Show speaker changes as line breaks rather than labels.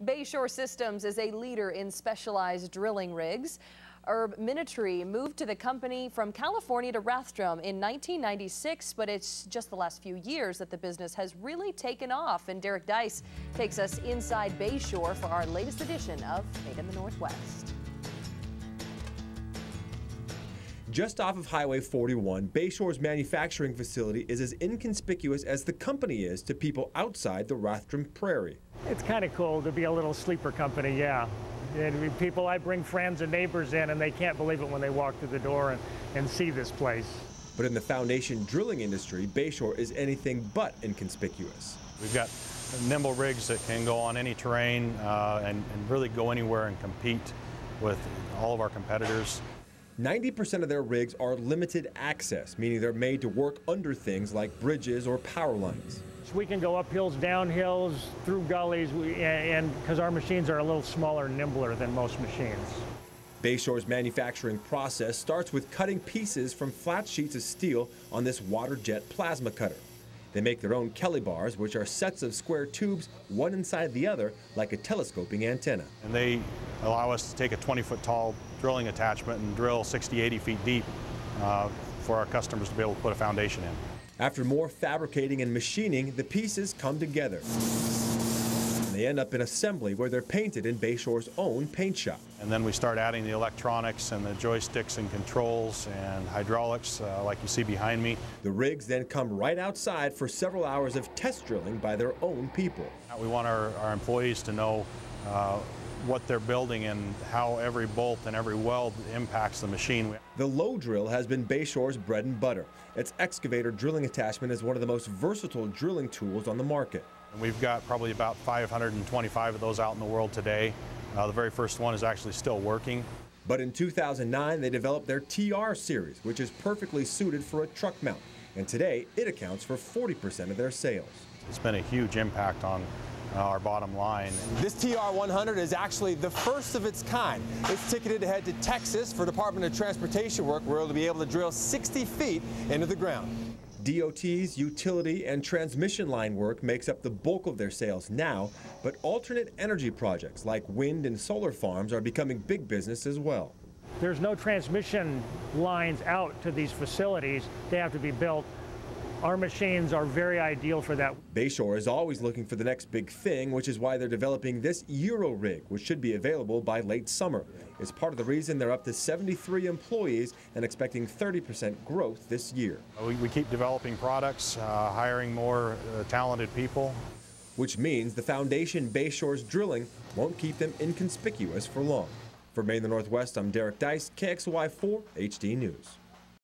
Bayshore Systems is a leader in specialized drilling rigs. Herb Minitry moved to the company from California to Rathdrum in 1996, but it's just the last few years that the business has really taken off. And Derek Deis takes us inside Bayshore for our latest edition of Made in the Northwest.
Just off of Highway 41, Bayshore's manufacturing facility is as inconspicuous as the company is to people outside the Rathdrum Prairie.
It's kind of cool to be a little sleeper company, yeah. And people, I bring friends and neighbors in, and they can't believe it when they walk through the door and see this place.
But in the foundation drilling industry, Bayshore is anything but inconspicuous.
We've got nimble rigs that can go on any terrain and really go anywhere and compete with all of our competitors.
90% of their rigs are limited access, meaning they're made to work under things like bridges or power lines.
So we can go up hills, down hills, through gullies, and because our machines are a little smaller and nimbler than most machines.
Bayshore's manufacturing process starts with cutting pieces from flat sheets of steel on this water jet plasma cutter. They make their own Kelly bars, which are sets of square tubes, one inside the other, like a telescoping antenna.
And they allow us to take a 20-foot tall drilling attachment and drill 60, 80 feet deep for our customers to be able to put a foundation in.
After more fabricating and machining, the pieces come together. And they end up in assembly where they're painted in Bayshore's own paint shop.
And then we start adding the electronics and the joysticks and controls and hydraulics like you see behind me.
The rigs then come right outside for several hours of test drilling by their own people.
We want our employees to know what they're building and how every bolt and every weld impacts the machine.
The low drill has been Bayshore's bread and butter. Its excavator drilling attachment is one of the most versatile drilling tools on the market.
And we've got probably about 525 of those out in the world today. The very first one is actually still working.
But in 2009, they developed their TR series, which is perfectly suited for a truck mount. And today, it accounts for 40% of their sales.
It's been a huge impact on our bottom line.
This TR100 is actually the first of its kind. It's ticketed to head to Texas for Department of Transportation work, where it'll be able to drill 60 feet into the ground.
DOT's utility and transmission line work makes up the bulk of their sales now, but alternate energy projects like wind and solar farms are becoming big business as well.
There's no transmission lines out to these facilities. They have to be built. Our machines are very ideal for that.
Bayshore is always looking for the next big thing, which is why they're developing this Euro rig, which should be available by late summer. It's part of the reason they're up to 73 employees and expecting 30% growth this year.
We keep developing products, hiring more talented people.
Which means the foundation Bayshore's drilling won't keep them inconspicuous for long. For Made in the Northwest, I'm Derek Deis, KXLY4 HD News.